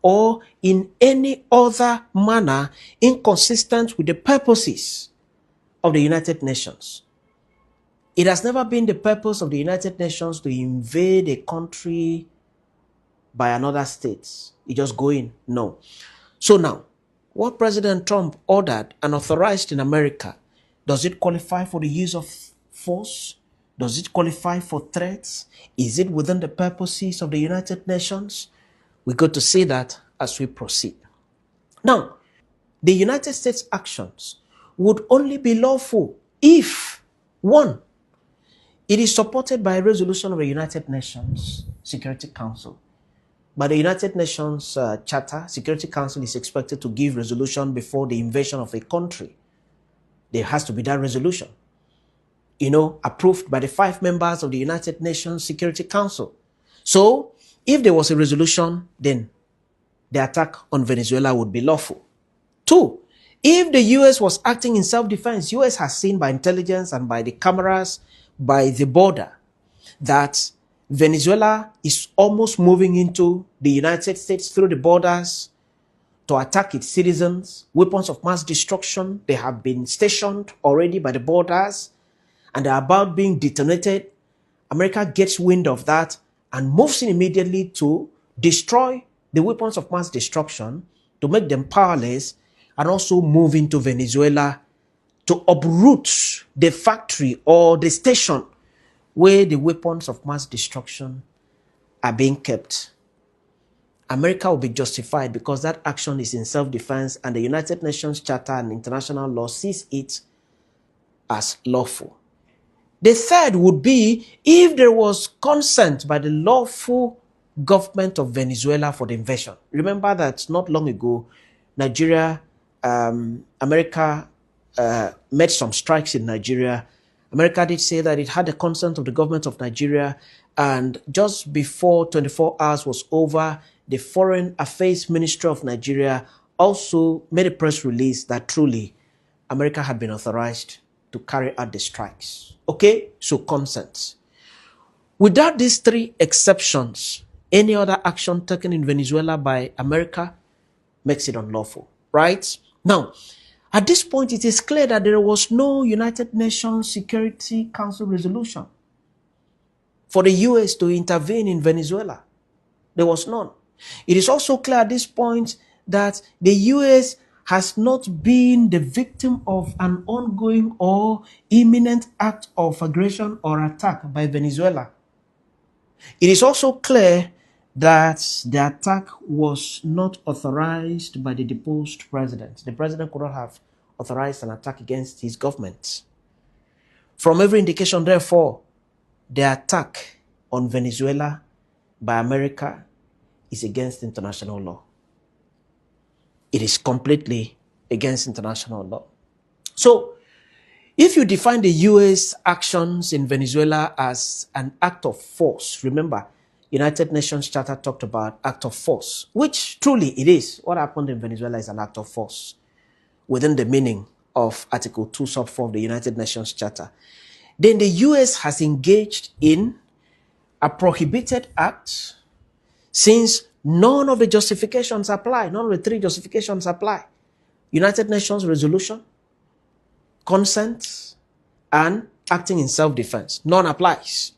or in any other manner inconsistent with the purposes of the United Nations. It has never been the purpose of the United Nations to invade a country by another state. You just go in. No. So now, what President Trump ordered and authorized in America, does it qualify for the use of force? Does it qualify for threats? Is it within the purposes of the United Nations? We got to see that as we proceed. Now, the United States actions would only be lawful if, one, it is supported by a resolution of the United Nations Security Council. By the United Nations Charter, Security Council is expected to give resolution before the invasion of a country. There has to be that resolution, approved by the 5 members of the United Nations Security Council. So, if there was a resolution, then the attack on Venezuela would be lawful. 2, if the U.S. was acting in self-defense, U.S. has seen by intelligence and by the cameras, by the border, that Venezuela is almost moving into the United States through the borders to attack its citizens. Weapons of mass destruction, they have been stationed already by the borders and they're about being detonated. America gets wind of that and moves in immediately to destroy the weapons of mass destruction, to make them powerless, and also move into Venezuela to uproot the factory or the station where the weapons of mass destruction are being kept. America will be justified because that action is in self-defense and the United Nations Charter and international law sees it as lawful. The third would be if there was consent by the lawful government of Venezuela for the invasion. Remember that not long ago, Nigeria, America made some strikes in Nigeria. America did say that it had the consent of the government of Nigeria, and just before 24 hours was over, the Foreign Affairs Ministry of Nigeria also made a press release that truly America had been authorized to carry out the strikes. Okay, so consent. Without these 3 exceptions, any other action taken in Venezuela by America makes it unlawful, right? Now, at this point, it is clear that there was no United Nations Security Council resolution for the U.S. to intervene in Venezuela. There was none. It is also clear at this point that the U.S. has not been the victim of an ongoing or imminent act of aggression or attack by Venezuela. It is also clear that the attack was not authorized by the deposed president. The president could not have authorized an attack against his government. From every indication, therefore, the attack on Venezuela by America is against international law. It is completely against international law. So, if you define the U.S. actions in Venezuela as an act of force, remember, United Nations Charter talked about act of force, which truly it is. What happened in Venezuela is an act of force within the meaning of Article 2, Sub 4 of the United Nations Charter. Then the U.S. has engaged in a prohibited act since none of the justifications apply. None of the 3 justifications apply. United Nations resolution, consent, and acting in self-defense. None applies.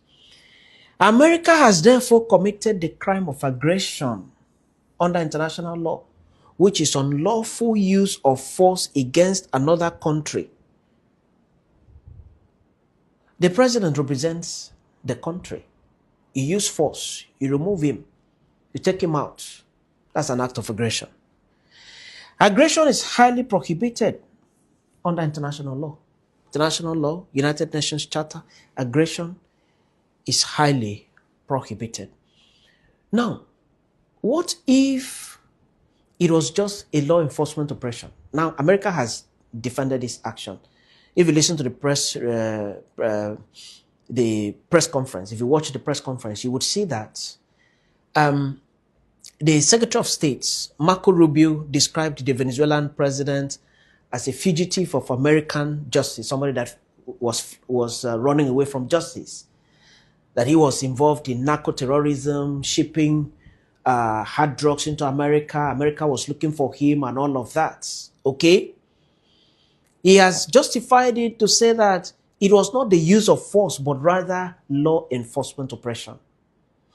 America has therefore committed the crime of aggression under international law, which is unlawful use of force against another country. The president represents the country. You use force, you remove him, you take him out. That's an act of aggression. Aggression is highly prohibited under international law. International law, United Nations Charter, aggression is highly prohibited. Now, what if it was just a law enforcement operation? Now, America has defended this action. If you listen to the press conference, if you watch the press conference, you would see that the Secretary of State, Marco Rubio, described the Venezuelan president as a fugitive of American justice, somebody that was running away from justice, that he was involved in narco-terrorism, shipping had drugs into America. America was looking for him and all of that. Okay? He has justified it to say that it was not the use of force, but rather law enforcement oppression.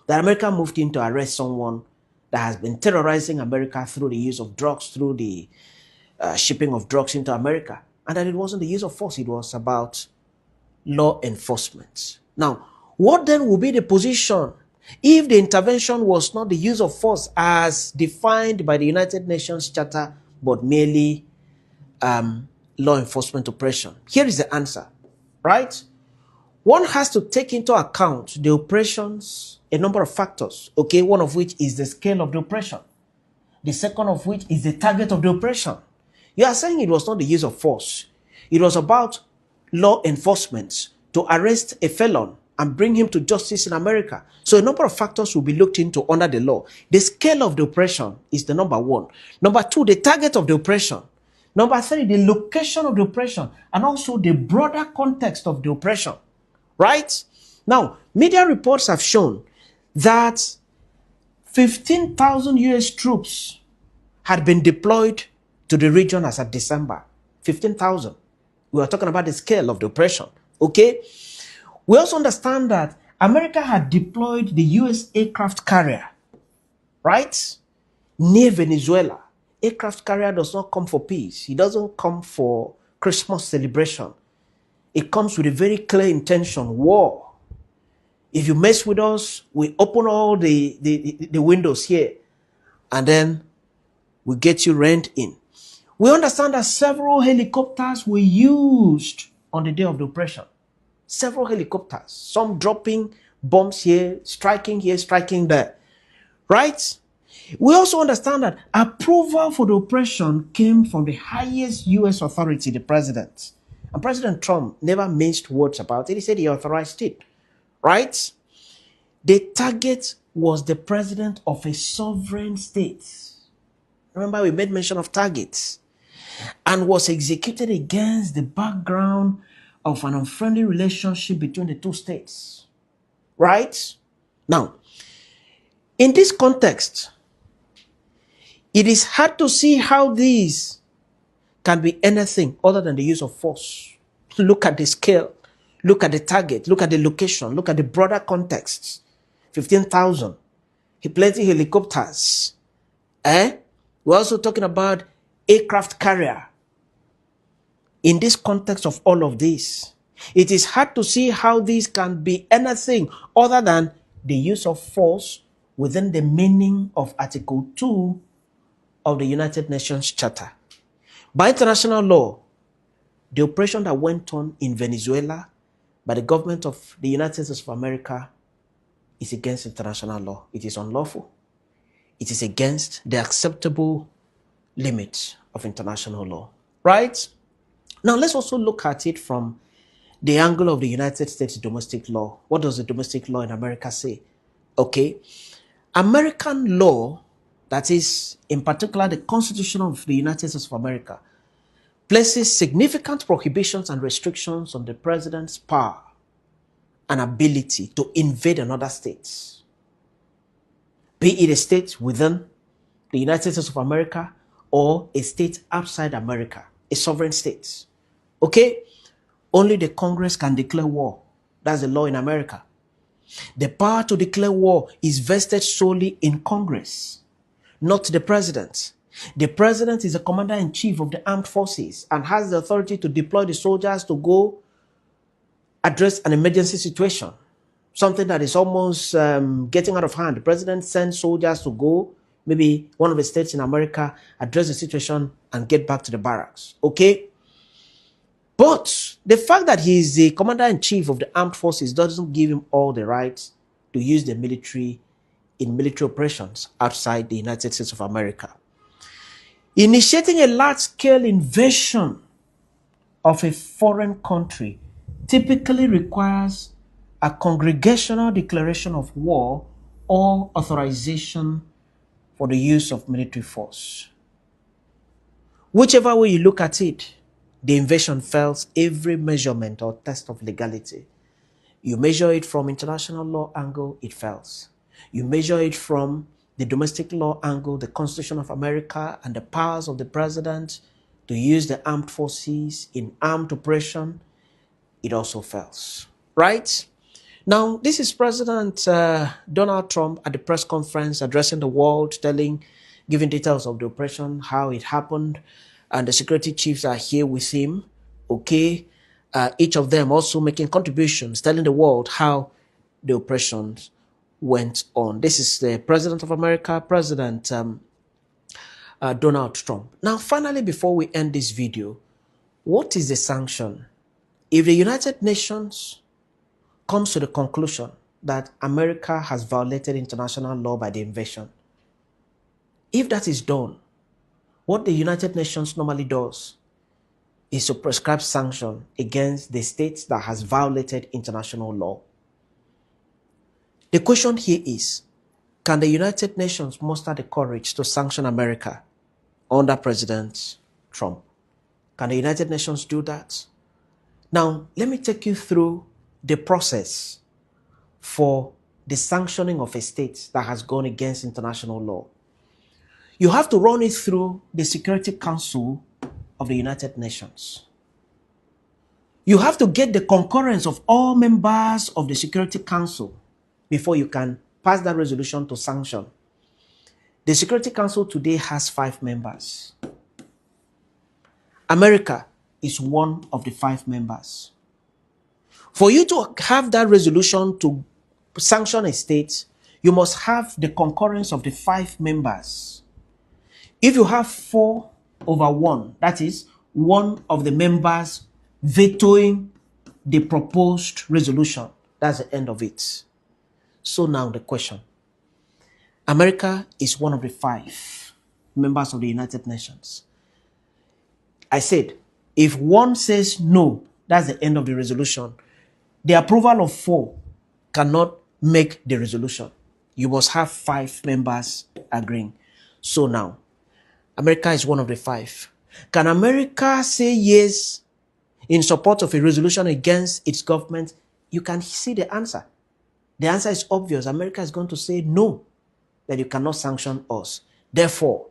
That America moved in to arrest someone that has been terrorizing America through the use of drugs, through the shipping of drugs into America. And that it wasn't the use of force, it was about law enforcement. Now, what then will be the position if the intervention was not the use of force as defined by the United Nations Charter, but merely law enforcement oppression? Here is the answer, right? One has to take into account the oppressions, a number of factors, okay? One of which is the scale of the oppression. The second of which is the target of the oppression. You are saying it was not the use of force. It was about law enforcement to arrest a felon and bring him to justice in America. So a number of factors will be looked into under the law. The scale of the oppression is the number one. Number two, the target of the oppression. Number three, the location of the oppression, and also the broader context of the oppression. Right? Now, media reports have shown that 15,000 US troops had been deployed to the region as of December. 15,000. We are talking about the scale of the oppression. Okay? We also understand that America had deployed the US aircraft carrier, right, near Venezuela. Aircraft carrier does not come for peace. It doesn't come for Christmas celebration. It comes with a very clear intention, war. If you mess with us, we open all the windows here, and then we get you rent in. We understand that several helicopters were used on the day of the operation. Several helicopters, some dropping bombs here, striking there, right? We also understand that approval for the operation came from the highest US authority, the president. And President Trump never minced words about it. He said he authorized it, right? The target was the president of a sovereign state. Remember, we made mention of targets. And was executed against the background of an unfriendly relationship between the two states. Right? Now, in this context, it is hard to see how these can be anything other than the use of force. Look at the scale, look at the target, look at the location, look at the broader context. 15,000. Plenty helicopters. We're also talking about aircraft carrier. In this context of all of this, it is hard to see how these can be anything other than the use of force within the meaning of Article 2 of the United Nations Charter. By international law, the operation that went on in Venezuela by the government of the United States of America is against international law. It is unlawful. It is against the acceptable limits of international law. Right? Now, let's also look at it from the angle of the United States domestic law. What does the domestic law in America say? Okay. American law, that is, in particular, the Constitution of the United States of America, places significant prohibitions and restrictions on the president's power and ability to invade another state, be it a state within the United States of America or a state outside America, a sovereign state. Okay? Only the Congress can declare war. That's the law in America. The power to declare war is vested solely in Congress, not the president. The president is the commander-in-chief of the armed forces and has the authority to deploy the soldiers to go address an emergency situation, something that is almost getting out of hand. The president sends soldiers to go, maybe one of the states in America, address the situation and get back to the barracks. Okay? But the fact that he is the commander-in-chief of the armed forces doesn't give him all the rights to use the military in military operations outside the United States of America. Initiating a large-scale invasion of a foreign country typically requires a congregational declaration of war or authorization for the use of military force. Whichever way you look at it, the invasion fails every measurement or test of legality. You measure it from international law angle, it fails. You measure it from the domestic law angle, the Constitution of America, and the powers of the president to use the armed forces in armed operation, it also fails, right? Now, this is President Donald Trump at the press conference addressing the world, giving details of the operation, how it happened, and the security chiefs are here with him, okay? Each of them also making contributions, telling the world how the operations went on. This is the President of America, President Donald Trump. Now, finally, before we end this video, what is the sanction? If the United Nations comes to the conclusion that America has violated international law by the invasion, if that is done, what the United Nations normally does is to prescribe sanction against the state that has violated international law. The question here is, can the United Nations muster the courage to sanction America under President Trump? Can the United Nations do that? Now, let me take you through the process for the sanctioning of a state that has gone against international law. You have to run it through the Security Council of the United Nations. You have to get the concurrence of all members of the Security Council before you can pass that resolution to sanction. The Security Council today has 5 members. America is one of the 5 members. For you to have that resolution to sanction a state, you must have the concurrence of the 5 members. If you have 4/1, that is, one of the members vetoing the proposed resolution, that's the end of it. So now the question. America is one of the 5 members of the United Nations. I said, if one says no, that's the end of the resolution. The approval of 4 cannot make the resolution. You must have 5 members agreeing. So now, America is one of the 5. Can America say yes in support of a resolution against its government? You can see the answer. The answer is obvious. America is going to say no, that you cannot sanction us. Therefore,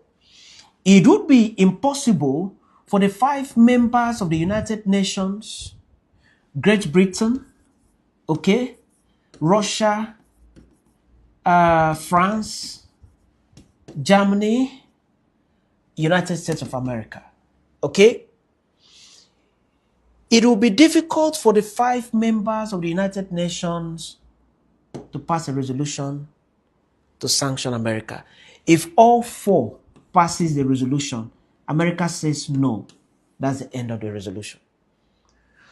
it would be impossible for the 5 members of the United Nations, Great Britain, okay, Russia, France, Germany, United States of America, okay? It will be difficult for the 5 members of the United Nations to pass a resolution to sanction America. If all 4 passes the resolution, America says no, that's the end of the resolution.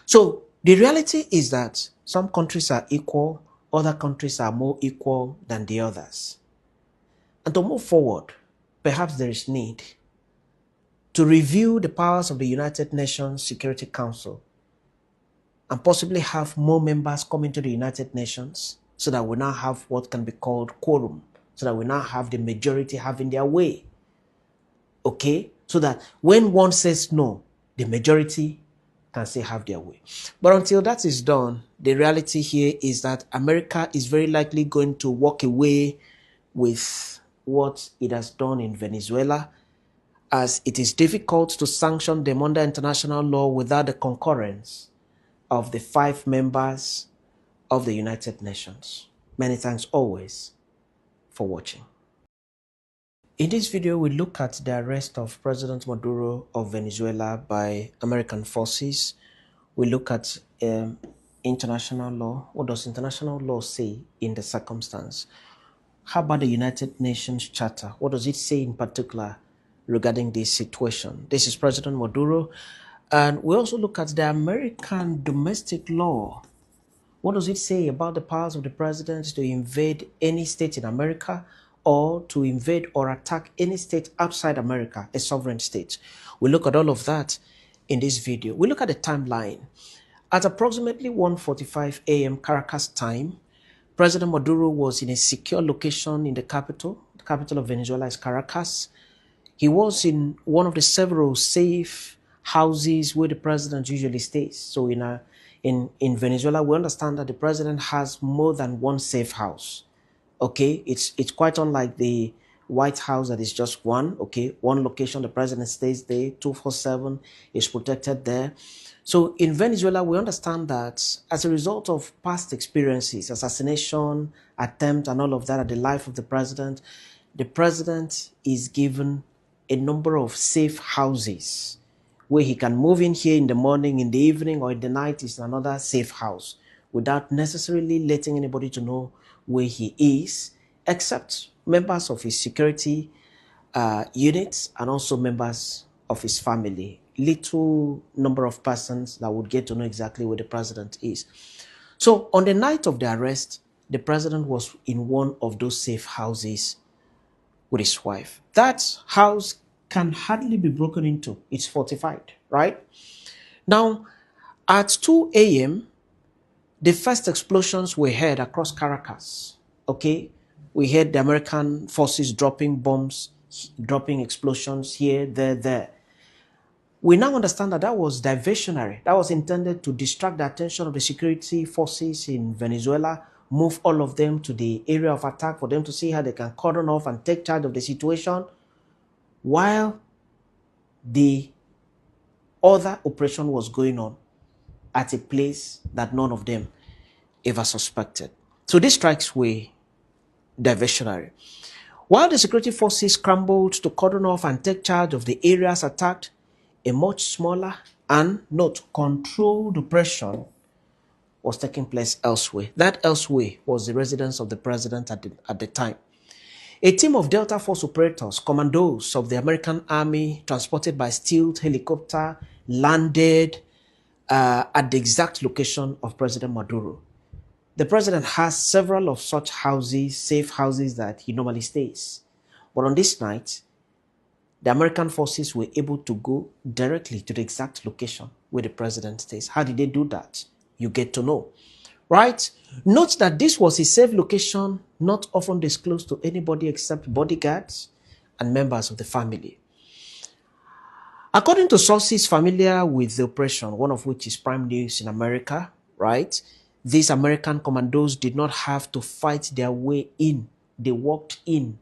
So the reality is that some countries are equal, other countries are more equal than the others. And to move forward, perhaps there is need to review the powers of the United Nations Security Council and possibly have more members come into the United Nations so that we now have what can be called quorum, so that we now have the majority having their way. Okay? So that when one says no, the majority can still have their way. But until that is done, the reality here is that America is very likely going to walk away with what it has done in Venezuela, as it is difficult to sanction them under international law without the concurrence of the 5 members of the United Nations. Many thanks always for watching. In this video, we look at the arrest of President Maduro of Venezuela by American forces. We look at international law. What does international law say in the circumstance? How about the United Nations Charter? What does it say in particular regarding this situation? This is President Maduro. And we also look at the American domestic law. What does it say about the powers of the president to invade any state in America or to invade or attack any state outside America, a sovereign state? We look at all of that in this video. We look at the timeline. At approximately 1:45 a.m. Caracas time, President Maduro was in a secure location in the capital. The capital of Venezuela is Caracas. He was in one of the several safe houses where the president usually stays. So in Venezuela, we understand that the president has more than one safe house. Okay, it's quite unlike the White House that is just one, okay? One location, the president stays there, 247 is protected there. So in Venezuela, we understand that as a result of past experiences, assassination, attempt, and all of that at the life of the president is given a number of safe houses where he can move in here in the morning, in the evening, or in the night is another safe house without necessarily letting anybody to know where he is, except members of his security units and also members of his family. Little number of persons that would get to know exactly where the president is. So on the night of the arrest, the president was in one of those safe houses with his wife. That house can hardly be broken into. It's fortified, right? Now, at 2 a.m., the first explosions were heard across Caracas, okay? We heard the American forces dropping bombs, dropping explosions here, there. We now understand that that was diversionary. That was intended to distract the attention of the security forces in Venezuela, move all of them to the area of attack for them to see how they can cordon off and take charge of the situation, while the other operation was going on at a place that none of them ever suspected. So these strikes were diversionary. While the security forces scrambled to cordon off and take charge of the areas attacked, a much smaller and not controlled operation was taking place elsewhere. That elsewhere was the residence of the president at the time. A team of Delta Force operators, commandos of the American Army, transported by stealth helicopter, landed at the exact location of President Maduro. The president has several of such houses, safe houses that he normally stays. But on this night, the American forces were able to go directly to the exact location where the president stays. How did they do that? You get to know, right? Note that this was a safe location not often disclosed to anybody except bodyguards and members of the family. According to sources familiar with the operation, one of which is Prime News in America, right? These American commandos did not have to fight their way in. They walked in.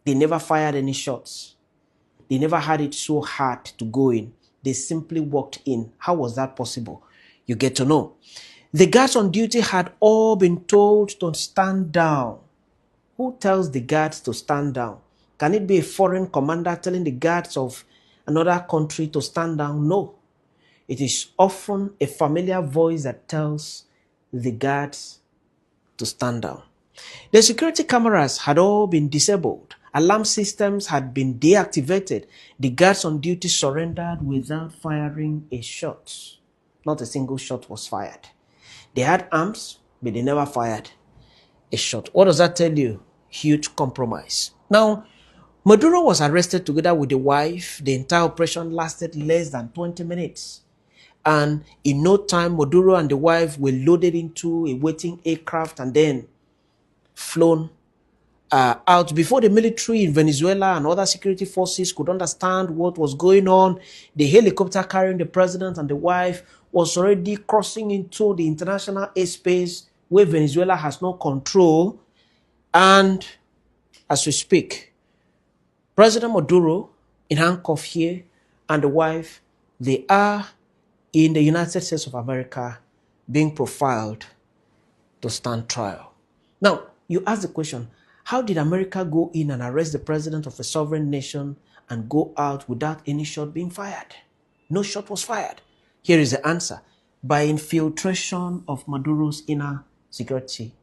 They never fired any shots. They never had it so hard to go in. They simply walked in. How was that possible? You get to know. The guards on duty had all been told to stand down. Who tells the guards to stand down? Can it be a foreign commander telling the guards of another country to stand down? No. It is often a familiar voice that tells the guards to stand down. The security cameras had all been disabled. Alarm systems had been deactivated. The guards on duty surrendered without firing a shot. Not a single shot was fired. They had arms, but they never fired a shot. What does that tell you? Huge compromise. Now, Maduro was arrested together with the wife. The entire operation lasted less than 20 minutes. And in no time, Maduro and the wife were loaded into a waiting aircraft and then flown out. Before the military in Venezuela and other security forces could understand what was going on, the helicopter carrying the president and the wife was already crossing into the international airspace where Venezuela has no control. And as we speak, President Maduro in handcuff here and the wife, they are in the United States of America being profiled to stand trial. Now, you ask the question, how did America go in and arrest the president of a sovereign nation and go out without any shot being fired? No shot was fired. Here is the answer. By infiltration of Maduro's inner security.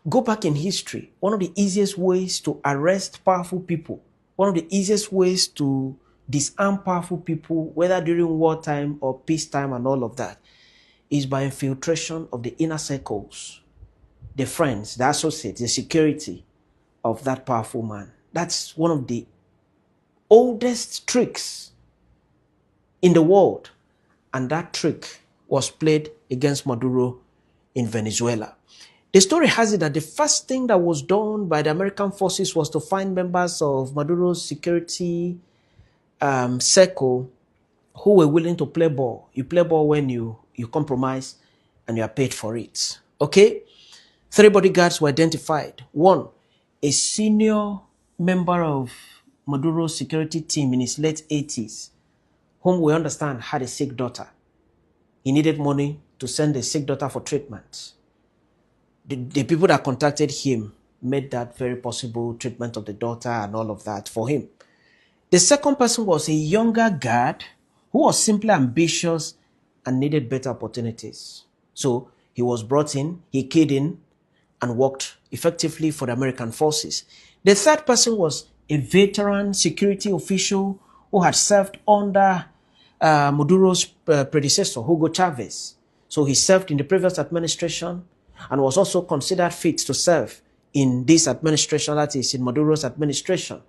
Go back in history. One of the easiest ways to arrest powerful people, one of the easiest ways to disarm powerful people, whether during wartime or peacetime and all of that, is by infiltration of the inner circles, the friends, the associates, the security of that powerful man. That's one of the oldest tricks in the world. And that trick was played against Maduro in Venezuela. The story has it that the first thing that was done by the American forces was to find members of Maduro's security circle who were willing to play ball. You play ball when you compromise and you are paid for it. Okay? 3 bodyguards were identified. 1, a senior member of Maduro's security team in his late 80s, whom we understand had a sick daughter. He needed money to send a sick daughter for treatment. The people that contacted him made that very possible treatment of the daughter and all of that for him. The second person was a younger guard who was simply ambitious and needed better opportunities. So he was brought in, he keyed in, and worked effectively for the American forces. The third person was a veteran security official who had served under Maduro's predecessor, Hugo Chavez. So he served in the previous administration and was also considered fit to serve in this administration, that is, in Maduro's administration.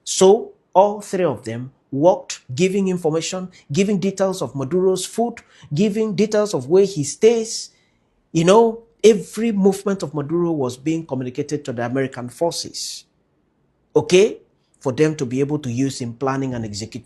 So all three of them worked, giving information, giving details of Maduro's food, giving details of where he stays. You know, every movement of Maduro was being communicated to the American forces, okay, for them to be able to use in planning and executing